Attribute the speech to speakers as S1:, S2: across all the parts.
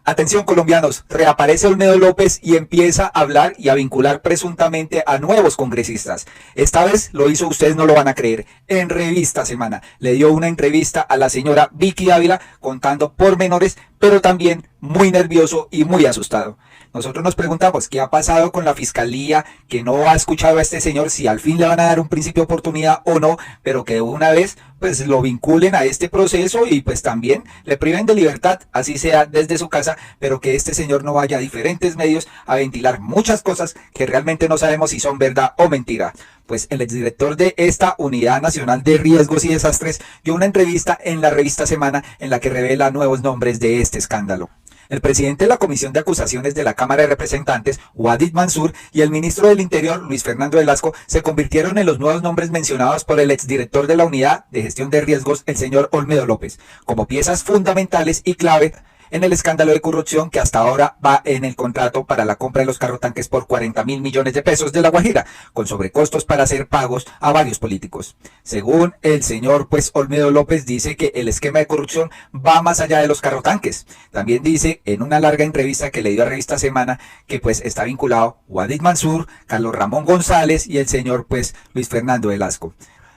S1: Atención colombianos, reaparece Olmedo López y empieza a hablar y a vincular presuntamente a nuevos congresistas. Esta vez lo hizo, ustedes no lo van a creer, en Revista Semana. Le dio una entrevista a la señora Vicky Dávila contando pormenores, pero también muy nervioso y muy asustado. Nosotros nos preguntamos qué ha pasado con la fiscalía, que no ha escuchado a este señor, si al fin le van a dar un principio de oportunidad o no, pero que de una vez pues lo vinculen a este proceso y pues también le priven de libertad, así sea desde su casa, pero que este señor no vaya a diferentes medios a ventilar muchas cosas que realmente no sabemos si son verdad o mentira. Pues el exdirector de esta Unidad Nacional de Riesgos y Desastres dio una entrevista en la Revista Semana en la que revela nuevos nombres de este escándalo. El presidente de la Comisión de Acusaciones de la Cámara de Representantes, Wadid Mansur, y el ministro del Interior, Luis Fernando Velasco, se convirtieron en los nuevos nombres mencionados por el exdirector de la Unidad de Gestión de Riesgos, el señor Olmedo López, como piezas fundamentales y clave en el escándalo de corrupción que hasta ahora va en el contrato para la compra de los carrotanques por 40.000 millones de pesos de La Guajira, con sobrecostos para hacer pagos a varios políticos. Según el señor Olmedo López, dice que el esquema de corrupción va más allá de los carrotanques. También dice en una larga entrevista que le dio a Revista Semana que está vinculado Wadid Mansur, Carlos Ramón González y el señor Luis Fernando Velasco.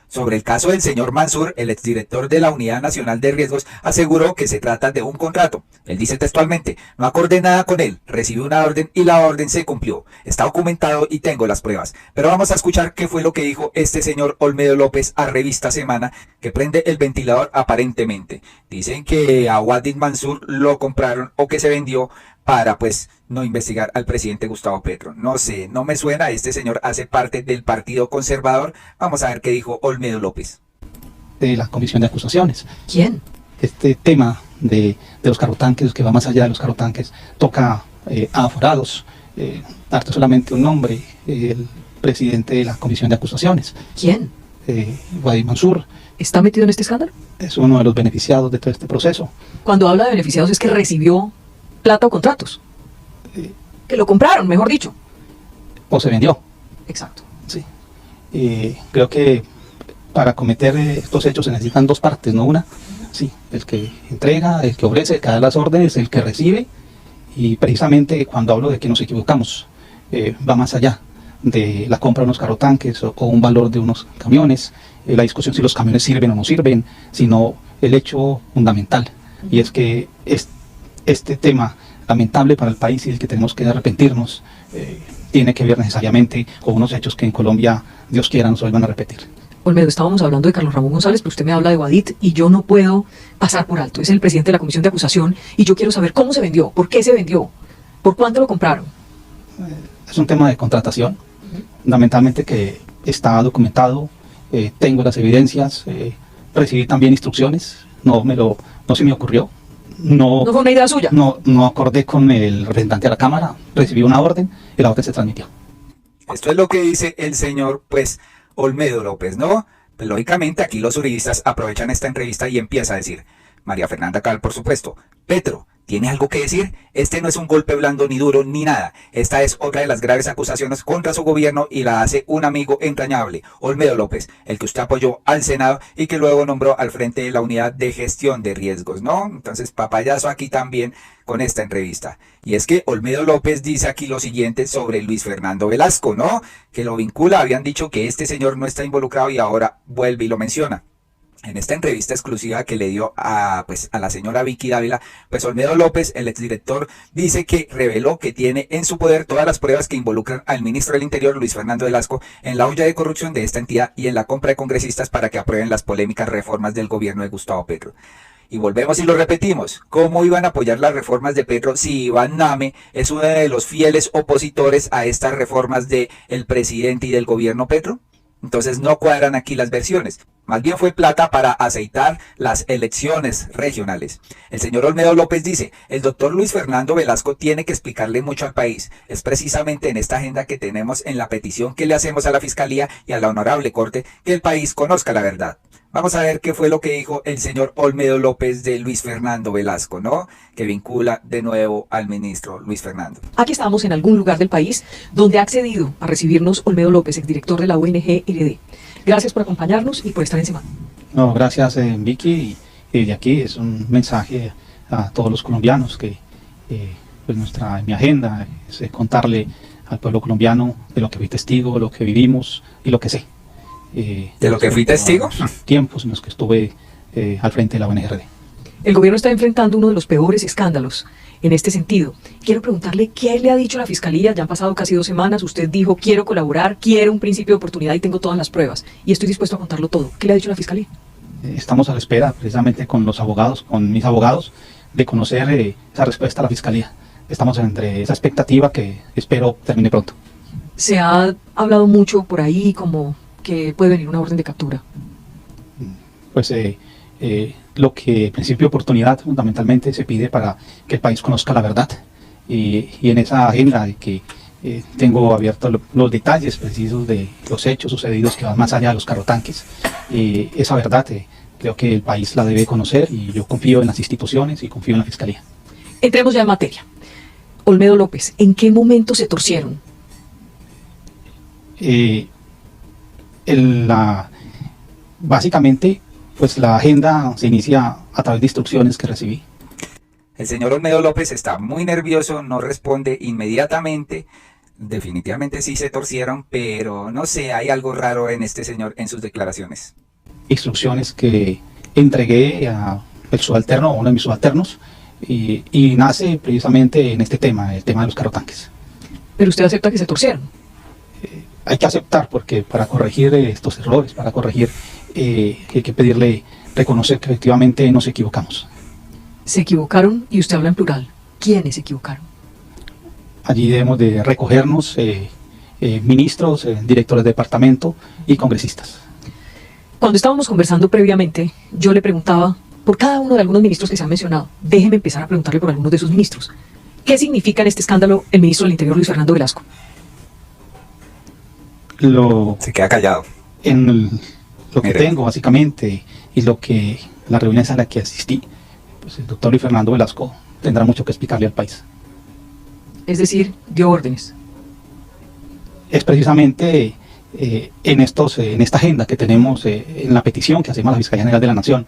S1: Sobre el caso del señor Mansur, el exdirector de la Unidad Nacional de Riesgos aseguró que se trata de un contrato. Él dice textualmente: no acordé nada con él, recibí una orden y la orden se cumplió. Está documentado y tengo las pruebas. Pero vamos a escuchar qué fue lo que dijo este señor Olmedo López a Revista Semana, que prende el ventilador aparentemente. Dicen que a Wadid Mansur lo compraron o que se vendió para no investigar al presidente Gustavo Petro. No sé, no me suena, este señor hace parte del Partido Conservador. Vamos a ver qué dijo Olmedo López.
S2: De la Comisión de Acusaciones.
S3: ¿Quién?
S2: Este tema de los carrotanques, que va más allá de los carrotanques, toca a aforados, darte solamente un nombre, el presidente de la Comisión de Acusaciones.
S3: ¿Quién?
S2: Wadid Mansur.
S3: ¿Está metido en este escándalo?
S2: Es uno de los beneficiados de todo este proceso.
S3: Cuando habla de beneficiados es que recibió plata o contratos. Que lo compraron, mejor dicho.
S2: O se vendió.
S3: Exacto.
S2: Sí. Creo que para cometer estos hechos se necesitan dos partes, no una. Sí, el que entrega, el que ofrece, el que da las órdenes, el que recibe. Y precisamente cuando hablo de que nos equivocamos, va más allá de la compra de unos carrotanques o un valor de unos camiones, la discusión si los camiones sirven o no sirven, sino el hecho fundamental. Y es que este tema lamentable para el país y el que tenemos que arrepentirnos tiene que ver necesariamente con unos hechos que en Colombia, Dios quiera, no se vuelvan a repetir.
S3: Olmedo, estábamos hablando de Carlos Ramón González, pero usted me habla de Wadid y yo no puedo pasar por alto. Es el presidente de la Comisión de Acusación y yo quiero saber cómo se vendió, por qué se vendió, por cuánto lo compraron.
S2: Es un tema de contratación, fundamentalmente que está documentado, tengo las evidencias, recibí también instrucciones, no se me ocurrió. No
S3: fue una idea suya.
S2: No acordé con el representante de la Cámara, recibí una orden y la orden se transmitió.
S1: Esto es lo que dice el señor Olmedo López, ¿no? Pues, lógicamente aquí los juristas aprovechan esta entrevista y empieza a decir: María Fernanda Cabal, por supuesto, Petro, ¿tiene algo que decir? Este no es un golpe blando ni duro ni nada. Esta es otra de las graves acusaciones contra su gobierno y la hace un amigo entrañable, Olmedo López, el que usted apoyó al Senado y que luego nombró al frente de la Unidad de Gestión de Riesgos, ¿no? Entonces, papayazo aquí también con esta entrevista. Y es que Olmedo López dice aquí lo siguiente sobre Luis Fernando Velasco, ¿no? Que lo vincula, habían dicho que este señor no está involucrado y ahora vuelve y lo menciona. En esta entrevista exclusiva que le dio a la señora Vicky Dávila, Olmedo López, el exdirector, dice que reveló que tiene en su poder todas las pruebas que involucran al ministro del Interior, Luis Fernando Velasco, en la olla de corrupción de esta entidad y en la compra de congresistas para que aprueben las polémicas reformas del gobierno de Gustavo Petro. Y volvemos y lo repetimos: ¿cómo iban a apoyar las reformas de Petro si Iván Name es uno de los fieles opositores a estas reformas del presidente y del gobierno Petro? Entonces no cuadran aquí las versiones. Más bien fue plata para aceitar las elecciones regionales. El señor Olmedo López dice: el doctor Luis Fernando Velasco tiene que explicarle mucho al país. Es precisamente en esta agenda que tenemos en la petición que le hacemos a la Fiscalía y a la Honorable Corte que el país conozca la verdad. Vamos a ver qué fue lo que dijo el señor Olmedo López de Luis Fernando Velasco, ¿no? Que vincula de nuevo al ministro Luis Fernando.
S3: Aquí estamos en algún lugar del país donde ha accedido a recibirnos Olmedo López, exdirector de la ONG RD. Gracias por acompañarnos y por estar en Semana.
S2: No, gracias Vicky, y de aquí es un mensaje a todos los colombianos que pues mi agenda es contarle al pueblo colombiano de lo que fui testigo, lo que vivimos y lo que sé.
S1: ¿De lo que fui testigo?
S2: Tiempos en los que estuve al frente de la UNRD.
S3: El gobierno está enfrentando uno de los peores escándalos en este sentido. Quiero preguntarle qué le ha dicho la Fiscalía. Ya han pasado casi 2 semanas. Usted dijo, quiero colaborar, quiero un principio de oportunidad y tengo todas las pruebas. Y estoy dispuesto a contarlo todo. ¿Qué le ha dicho la Fiscalía?
S2: Estamos a la espera, precisamente con los abogados, con mis abogados, de conocer esa respuesta a la Fiscalía. Estamos entre esa expectativa que espero termine pronto.
S3: Se ha hablado mucho por ahí como que puede venir una orden de captura.
S2: Pues lo que, principio de oportunidad, fundamentalmente se pide para que el país conozca la verdad. Y en esa agenda de que tengo abiertos los detalles precisos de los hechos sucedidos que van más allá de los carrotanques. Esa verdad creo que el país la debe conocer y yo confío en las instituciones y confío en la Fiscalía.
S3: Entremos ya en materia. Olmedo López, ¿en qué momento se torcieron?
S2: Básicamente, pues la agenda se inicia a través de instrucciones que recibí.
S1: El señor Olmedo López está muy nervioso, no responde inmediatamente. Definitivamente sí se torcieron, pero no sé, hay algo raro en este señor en sus declaraciones.
S2: Instrucciones que entregué a el subalterno, uno de mis subalternos, y nace precisamente en este tema, el tema de los carrotanques.
S3: Pero usted acepta que se torcieron.
S2: Hay que aceptar, porque para corregir estos errores, para corregir, hay que pedirle, reconocer que efectivamente nos equivocamos.
S3: Se equivocaron y usted habla en plural. ¿Quiénes se equivocaron?
S2: Allí debemos de recogernos ministros, directores de departamento y congresistas.
S3: Cuando estábamos conversando previamente, yo le preguntaba por cada uno de algunos ministros que se han mencionado. Déjeme empezar a preguntarle por algunos de esos ministros. ¿Qué significa en este escándalo el ministro del Interior, Luis Fernando Velasco?
S1: Se queda callado.
S2: Lo que tengo, básicamente, y la reunión a la que asistí, pues el doctor Luis Fernando Velasco tendrá mucho que explicarle al país.
S3: Es decir, dio órdenes.
S2: Es precisamente en esta agenda que tenemos, en la petición que hacemos a la Fiscalía General de la Nación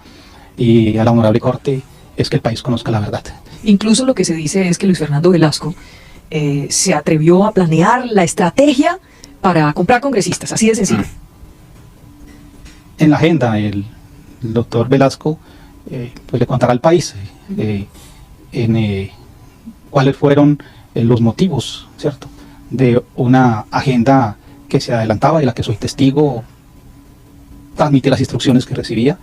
S2: y a la Honorable Corte, es que el país conozca la verdad.
S3: Incluso lo que se dice es que Luis Fernando Velasco se atrevió a planear la estrategia para comprar congresistas, así de sencillo.
S2: En la agenda, el doctor Velasco pues le contará al país cuáles fueron los motivos, ¿cierto?, de una agenda que se adelantaba, de la que soy testigo. Transmití las instrucciones que recibía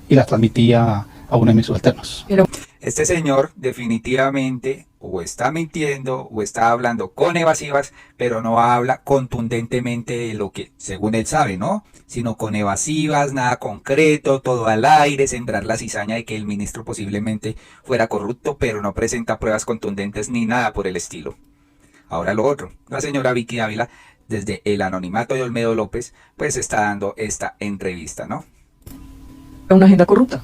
S2: y las transmitía a uno de mis subalternos.
S3: Pero
S1: Este señor definitivamente o está mintiendo o está hablando con evasivas, pero no habla contundentemente de lo que, según él sabe, ¿no? Sino con evasivas, nada concreto, todo al aire, sembrar la cizaña de que el ministro posiblemente fuera corrupto, pero no presenta pruebas contundentes ni nada por el estilo. Ahora lo otro, la señora Vicky Ávila, desde el anonimato de Olmedo López, pues está dando esta entrevista, ¿no?
S3: una agenda corrupta.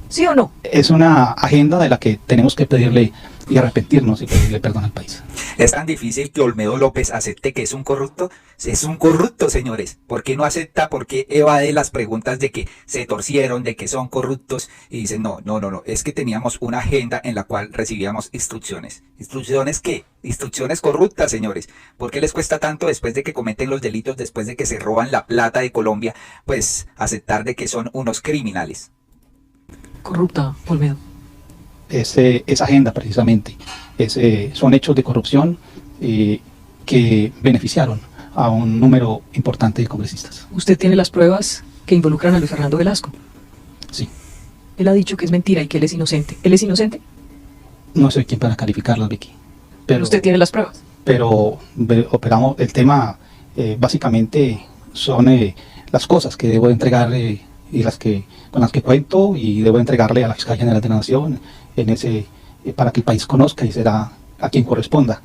S3: ¿Sí o no?
S2: Es una agenda de la que tenemos que pedirle y arrepentirnos y pedirle perdón al país.
S1: Es tan difícil que Olmedo López acepte que es un corrupto. Es un corrupto, señores. ¿Por qué no acepta? ¿Por qué evade las preguntas de que se torcieron, de que son corruptos? Y dice, no. Es que teníamos una agenda en la cual recibíamos instrucciones. ¿Instrucciones qué? Instrucciones corruptas, señores. ¿Por qué les cuesta tanto después de que cometen los delitos, después de que se roban la plata de Colombia, pues aceptar de que son unos criminales?
S3: Corrupta, Olmedo.
S2: Esa agenda precisamente son hechos de corrupción que beneficiaron a un número importante de congresistas.
S3: ¿Usted tiene las pruebas que involucran a Luis Fernando Velasco?
S2: Sí.
S3: Él ha dicho que es mentira y que él es inocente. ¿Él es inocente?
S2: No soy quien para calificarlas, Vicky.
S3: Pero usted tiene las pruebas.
S2: Pero operamos el tema, básicamente son las cosas que debo entregar y con las que cuento y debo entregarle a la Fiscalía General de la Nación para que el país conozca y será a quien corresponda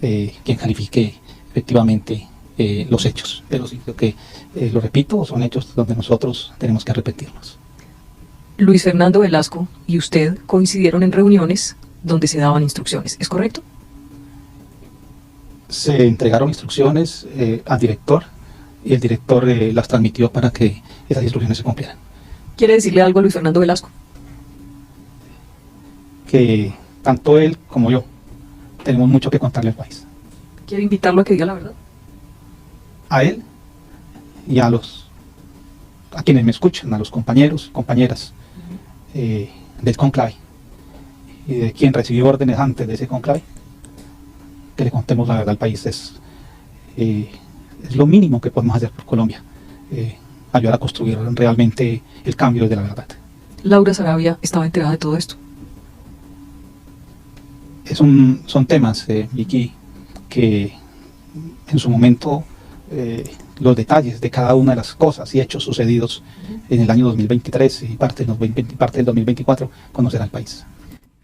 S2: quien califique efectivamente los hechos. Pero sí, creo que, lo repito, son hechos donde nosotros tenemos que arrepentirnos.
S3: Luis Fernando Velasco y usted coincidieron en reuniones donde se daban instrucciones, ¿es correcto?
S2: Se entregaron instrucciones al director y el director las transmitió para que esas instrucciones se cumplieran.
S3: ¿Quiere decirle algo a Luis Fernando Velasco?
S2: que tanto él como yo tenemos mucho que contarle al país.
S3: ¿Quiere invitarlo a que diga la verdad?
S2: A él y a quienes me escuchan, a los compañeros, compañeras del conclave y de quien recibió órdenes antes de ese conclave, que le contemos la verdad al país. Es lo mínimo que podemos hacer por Colombia, ayudar a construir realmente el cambio de la verdad.
S3: Laura Sarabia estaba enterada de todo esto.
S2: Son temas, Vicky, que en su momento los detalles de cada una de las cosas y hechos sucedidos en el año 2023 y parte del 2024 conocerá el país.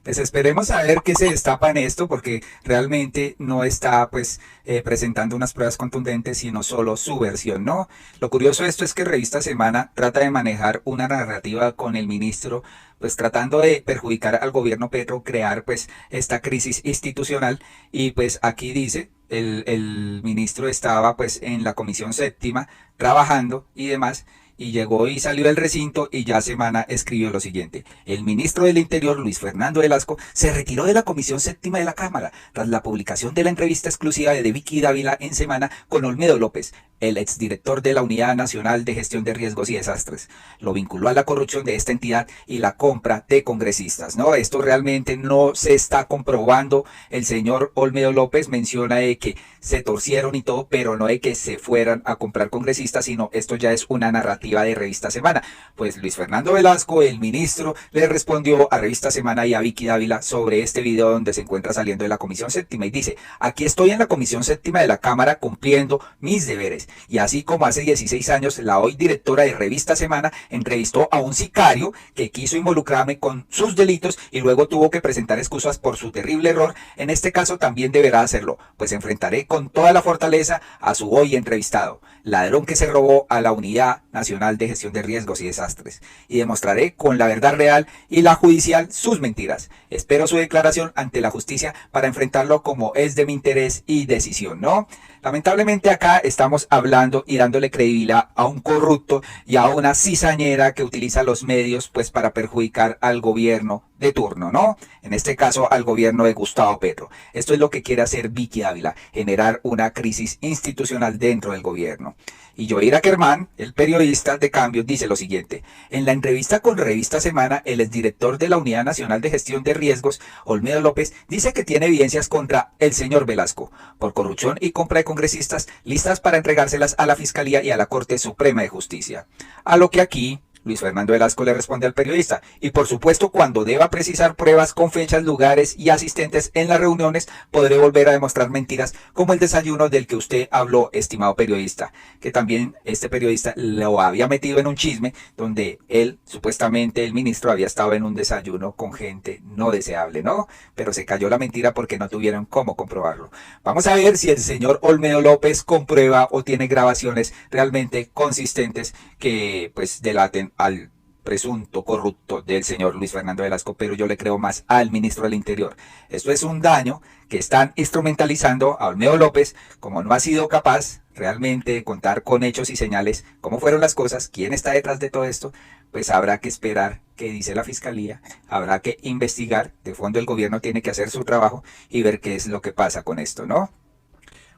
S1: Pues esperemos a ver qué se destapa en esto, porque realmente no está pues presentando unas pruebas contundentes, sino solo su versión, ¿no? Lo curioso de esto es que Revista Semana trata de manejar una narrativa con el ministro, pues tratando de perjudicar al gobierno Petro, crear pues esta crisis institucional, y pues aquí dice, el ministro estaba pues en la Comisión Séptima trabajando y demás, y llegó y salió del recinto y ya Semana escribió lo siguiente: el ministro del Interior, Luis Fernando Velasco, se retiró de la Comisión Séptima de la Cámara tras la publicación de la entrevista exclusiva de Vicky Dávila en Semana con Olmedo López, el exdirector de la Unidad Nacional de Gestión de Riesgos y Desastres. Lo vinculó a la corrupción de esta entidad y la compra de congresistas, ¿no? Esto realmente no se está comprobando. El señor Olmedo López menciona de que se torcieron y todo, pero no de que se fueran a comprar congresistas, sino esto ya es una narrativa de Revista Semana. Pues Luis Fernando Velasco, el ministro, le respondió a Revista Semana y a Vicky Dávila sobre este video donde se encuentra saliendo de la Comisión Séptima y dice: aquí estoy en la Comisión Séptima de la Cámara cumpliendo mis deberes. Y así como hace 16 años la hoy directora de Revista Semana entrevistó a un sicario que quiso involucrarme con sus delitos y luego tuvo que presentar excusas por su terrible error, en este caso también deberá hacerlo, pues enfrentaré con toda la fortaleza a su hoy entrevistado, ladrón que se robó a la Unidad Nacional de Gestión de Riesgos y Desastres, y demostraré con la verdad real y la judicial sus mentiras. Espero su declaración ante la justicia para enfrentarlo como es de mi interés y decisión, ¿no? Lamentablemente acá estamos hablando y dándole credibilidad a un corrupto y a una cizañera que utiliza los medios pues para perjudicar al gobierno de turno, ¿no? En este caso al gobierno de Gustavo Petro. Esto es lo que quiere hacer Vicky Dávila, generar una crisis institucional dentro del gobierno. Y Joir Ackerman, el periodista de Cambios, dice lo siguiente: en la entrevista con Revista Semana, el exdirector de la Unidad Nacional de Gestión de Riesgos, Olmedo López, dice que tiene evidencias contra el señor Velasco por corrupción y compra de congresistas, listas para entregárselas a la Fiscalía y a la Corte Suprema de Justicia. A lo que aquí Luis Fernando Velasco le responde al periodista: y por supuesto, cuando deba precisar pruebas con fechas, lugares y asistentes en las reuniones, podré volver a demostrar mentiras como el desayuno del que usted habló, estimado periodista, que también este periodista lo había metido en un chisme donde él, supuestamente el ministro, había estado en un desayuno con gente no deseable, ¿no? Pero se cayó la mentira porque no tuvieron cómo comprobarlo. Vamos a ver si el señor Olmedo López comprueba o tiene grabaciones realmente consistentes que pues delaten al presunto corrupto del señor Luis Fernando Velasco, pero yo le creo más al ministro del Interior. Esto es un daño que están instrumentalizando a Olmedo López, como no ha sido capaz realmente de contar con hechos y señales cómo fueron las cosas, quién está detrás de todo esto. Pues habrá que esperar qué dice la Fiscalía, habrá que investigar, de fondo el gobierno tiene que hacer su trabajo y ver qué es lo que pasa con esto, ¿no?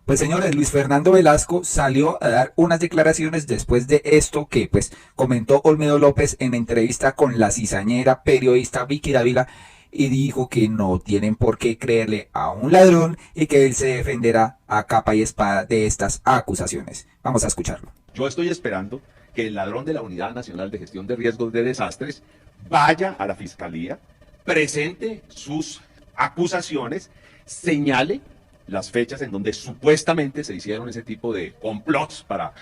S1: Pues señores, Luis Fernando Velasco salió a dar unas declaraciones después de esto que pues comentó Olmedo López en entrevista con la cizañera periodista Vicky Dávila, y dijo que no tienen por qué creerle a un ladrón y que él se defenderá a capa y espada de estas acusaciones. Vamos a escucharlo.
S4: Yo estoy esperando que el ladrón de la Unidad Nacional de Gestión de Riesgos de Desastres vaya a la Fiscalía, presente sus acusaciones, señale las fechas en donde supuestamente se hicieron ese tipo de complots para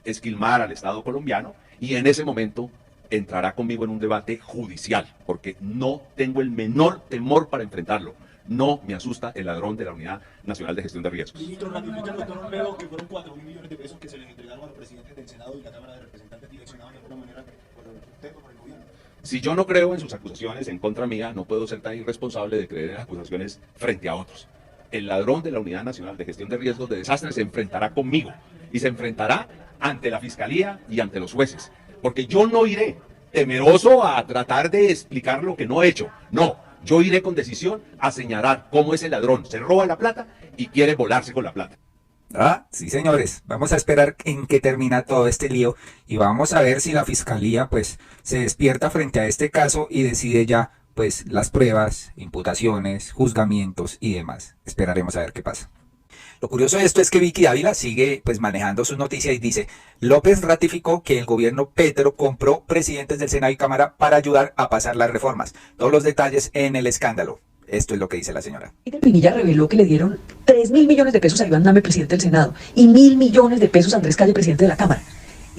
S4: esquilmar al Estado colombiano, y en ese momento entrará conmigo en un debate judicial, porque no tengo el menor temor para enfrentarlo. No me asusta el ladrón de la Unidad Nacional de Gestión de Riesgos.
S5: Ministro, ratifica el doctor Olmedo que fueron 4.000 millones de pesos que se les entregaron a los presidentes del Senado y la Cámara de Representantes direccionados de alguna manera por usted o por el gobierno.
S4: Si yo no creo en sus acusaciones en contra mía, no puedo ser tan irresponsable de creer en las acusaciones frente a otros. El ladrón de la Unidad Nacional de Gestión de Riesgos de Desastres se enfrentará conmigo y se enfrentará ante la Fiscalía y ante los jueces, porque yo no iré temeroso a tratar de explicar lo que no he hecho. No, yo iré con decisión a señalar cómo ese ladrón se roba la plata y quiere volarse con la plata.
S1: Ah, sí, señores, vamos a esperar en qué termina todo este lío y vamos a ver si la fiscalía pues se despierta frente a este caso y decide ya pues las pruebas, imputaciones, juzgamientos y demás. Esperaremos a ver qué pasa. Lo curioso de esto es que Vicky Dávila sigue pues manejando sus noticias y dice: López ratificó que el gobierno Petro compró presidentes del Senado y Cámara para ayudar a pasar las reformas. Todos los detalles en el escándalo. Esto es lo que dice la señora.
S3: Pinilla reveló que le dieron 3.000 millones de pesos a Iván Name, presidente del Senado, y 1.000 millones de pesos a Andrés Calle, presidente de la Cámara.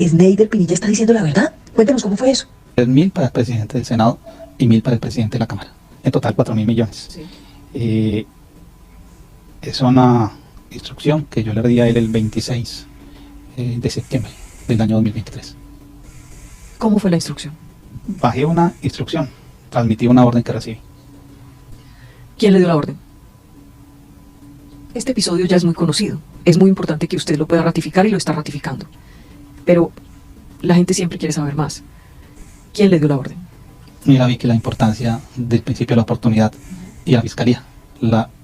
S3: ¿Sneider Pinilla está diciendo la verdad? Cuéntanos cómo fue eso.
S2: 3.000 para el presidente del Senado y 1.000 para el presidente de la Cámara. En total 4.000 millones.
S3: Sí.
S2: Es una instrucción que yo le di a él el 26 de septiembre del año 2023.
S3: ¿Cómo fue la instrucción?
S2: Bajé una instrucción, transmití una orden que recibí.
S3: ¿Quién le dio la orden? Este episodio ya es muy conocido. Es muy importante que usted lo pueda ratificar y lo está ratificando. Pero la gente siempre quiere saber más. ¿Quién le dio la orden?
S2: Mira, vi que la importancia del principio de la oportunidad y la fiscalía,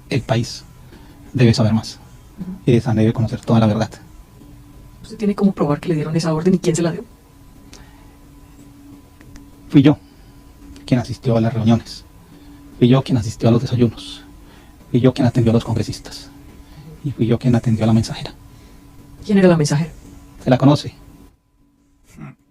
S2: el país debe saber más. Y esa debe conocer toda la verdad.
S3: ¿Usted tiene cómo probar que le dieron esa orden y quién se la dio?
S2: Fui yo quien asistió a las reuniones. Fui yo quien asistió a los desayunos. Fui yo quien atendió a los congresistas. Y fui yo quien atendió a la mensajera.
S3: ¿Quién era la mensajera?
S2: ¿Se la conoce?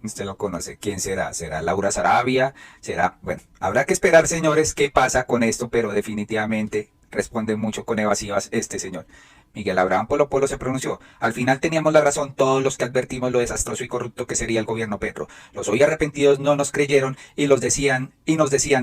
S1: Usted lo conoce. ¿Quién será? ¿Será Laura Sarabia? ¿Será? Bueno, habrá que esperar, señores, qué pasa con esto, pero definitivamente responde mucho con evasivas este señor. Miguel Abraham Polo Polo se pronunció: al final teníamos la razón todos los que advertimos lo desastroso y corrupto que sería el gobierno Petro. Los hoy arrepentidos no nos creyeron y nos decían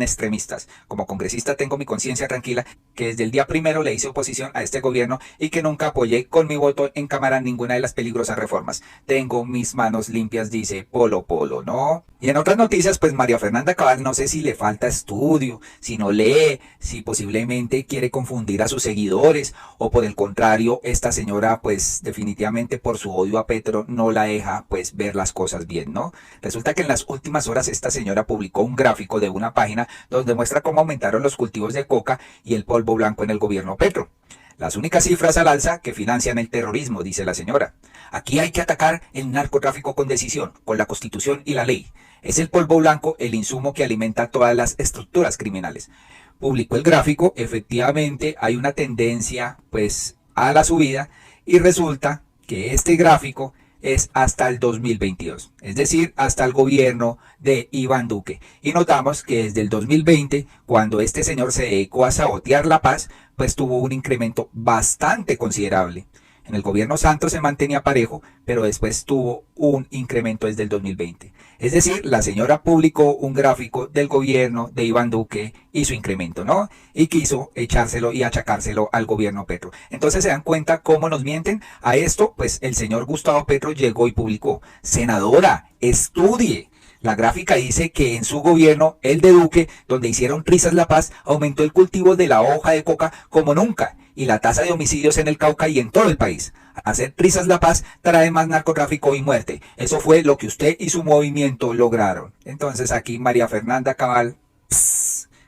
S1: extremistas. Como congresista tengo mi conciencia tranquila que desde el día primero le hice oposición a este gobierno y que nunca apoyé con mi voto en cámara ninguna de las peligrosas reformas. Tengo mis manos limpias, dice Polo Polo, ¿no? Y en otras noticias, pues María Fernanda Cabal, no sé si le falta estudio, si no lee, si posiblemente quiere confundir a sus seguidores o por el contrario, esta señora pues definitivamente por su odio a Petro no la deja pues ver las cosas bien, ¿no? Resulta que en las últimas horas esta señora publicó un gráfico de una página donde muestra cómo aumentaron los cultivos de coca y el polvo blanco en el gobierno Petro. Las únicas cifras al alza que financian el terrorismo, dice la señora. Aquí hay que atacar el narcotráfico con decisión, con la Constitución y la ley. Es el polvo blanco el insumo que alimenta todas las estructuras criminales. Publicó el gráfico, efectivamente hay una tendencia pues a la subida y resulta que este gráfico es hasta el 2022, es decir, hasta el gobierno de Iván Duque. Y notamos que desde el 2020, cuando este señor se dedicó a sabotear la paz, pues tuvo un incremento bastante considerable. En el gobierno Santos se mantenía parejo, pero después tuvo un incremento desde el 2020. Es decir, la señora publicó un gráfico del gobierno de Iván Duque y su incremento, ¿no? Y quiso echárselo y achacárselo al gobierno Petro. Entonces se dan cuenta cómo nos mienten. A esto, pues el señor Gustavo Petro llegó y publicó: senadora, estudie. La gráfica dice que en su gobierno, el de Duque, donde hicieron risas la paz, aumentó el cultivo de la hoja de coca como nunca y la tasa de homicidios en el Cauca y en todo el país. Hacer risas la paz trae más narcotráfico y muerte. Eso fue lo que usted y su movimiento lograron. Entonces aquí María Fernanda Cabal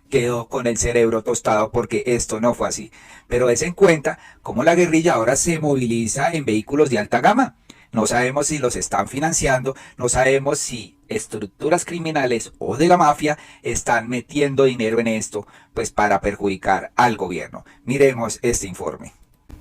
S1: quedó con el cerebro tostado porque esto no fue así. Pero des en cuenta cómo la guerrilla ahora se moviliza en vehículos de alta gama. No sabemos si los están financiando, no sabemos si estructuras criminales o de la mafia están metiendo dinero en esto, pues para perjudicar al gobierno. Miremos este informe.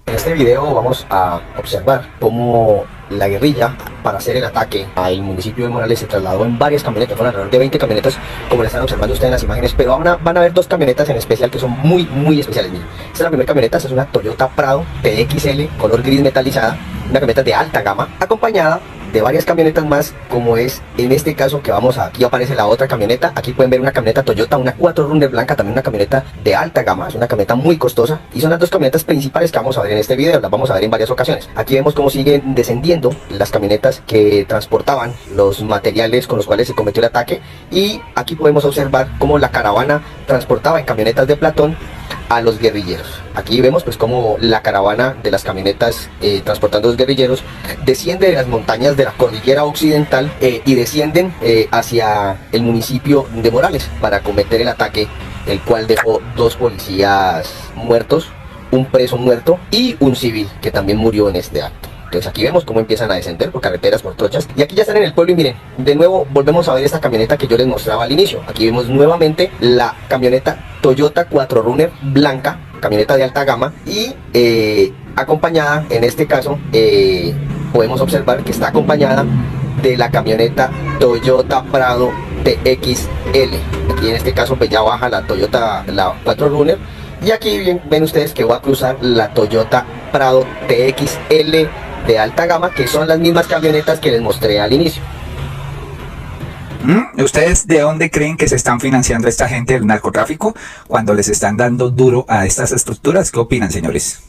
S6: En este video vamos a observar cómo la guerrilla, para hacer el ataque al municipio de Morales, se trasladó en varias camionetas, fueron alrededor de 20 camionetas, como le están observando ustedes en las imágenes, pero van a ver dos camionetas en especial que son muy especiales. Miren, esta es la primera camioneta, esta es una Toyota Prado TXL, color gris metalizada, una camioneta de alta gama, acompañada de varias camionetas más, como es en este caso que vamos a, aquí aparece la otra camioneta. Aquí pueden ver una camioneta Toyota, una 4Runner blanca, también una camioneta de alta gama, es una camioneta muy costosa y son las dos camionetas principales que vamos a ver en este video, las vamos a ver en varias ocasiones. Aquí vemos cómo siguen descendiendo las camionetas que transportaban los materiales con los cuales se cometió el ataque, y aquí podemos observar cómo la caravana transportaba en camionetas de Platón a los guerrilleros. Aquí vemos pues cómo la caravana de las camionetas transportando a los guerrilleros desciende de las montañas de la cordillera occidental y descienden hacia el municipio de Morales para cometer el ataque el cual dejó 2 policías muertos, un preso muerto y un civil que también murió en este acto. Entonces aquí vemos cómo empiezan a descender por carreteras, por trochas. Y aquí ya están en el pueblo y miren, de nuevo volvemos a ver esta camioneta que yo les mostraba al inicio. Aquí vemos nuevamente la camioneta Toyota 4Runner blanca, camioneta de alta gama y acompañada, en este caso, podemos observar que está acompañada de la camioneta Toyota Prado TXL. Aquí en este caso pues ya baja la Toyota, la 4Runner. Y aquí ven ustedes que va a cruzar la Toyota Prado TXL de alta gama, que son las mismas camionetas que les mostré al inicio.
S1: ¿Ustedes de dónde creen que se están financiando esta gente del narcotráfico cuando les están dando duro a estas estructuras? ¿Qué opinan, señores?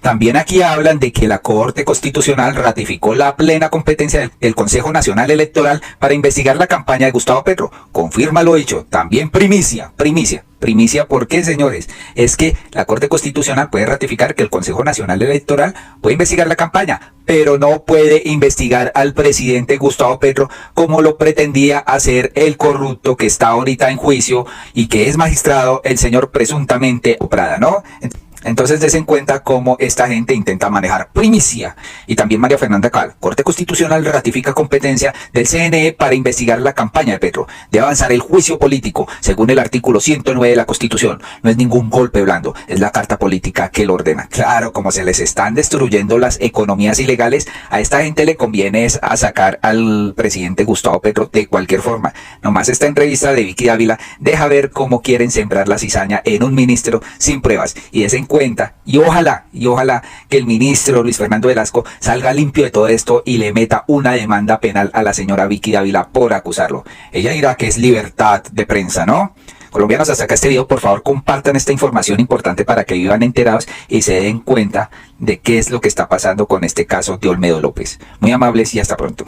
S1: También aquí hablan de que la Corte Constitucional ratificó la plena competencia del Consejo Nacional Electoral para investigar la campaña de Gustavo Petro. Confirma lo dicho. También primicia. Primicia, ¿por qué, señores? Es que la Corte Constitucional puede ratificar que el Consejo Nacional Electoral puede investigar la campaña, pero no puede investigar al presidente Gustavo Petro como lo pretendía hacer el corrupto que está ahorita en juicio y que es magistrado, el señor presuntamente Prada, ¿no? Entonces des en cuenta cómo esta gente intenta manejar primicia. Y también María Fernanda Cabal, Corte Constitucional ratifica competencia del CNE para investigar la campaña de Petro. Debe avanzar el juicio político, según el artículo 109 de la Constitución. No es ningún golpe blando, es la carta política que lo ordena. Claro, como se les están destruyendo las economías ilegales, a esta gente le conviene es a sacar al presidente Gustavo Petro de cualquier forma. Nomás esta entrevista de Vicky Dávila deja ver cómo quieren sembrar la cizaña en un ministro sin pruebas. Y des en cuenta, y ojalá que el ministro Luis Fernando Velasco salga limpio de todo esto y le meta una demanda penal a la señora Vicky Dávila por acusarlo. Ella dirá que es libertad de prensa, ¿no? Colombianos, hasta acá este video, por favor compartan esta información importante para que vivan enterados y se den cuenta de qué es lo que está pasando con este caso de Olmedo López. Muy amables y hasta pronto.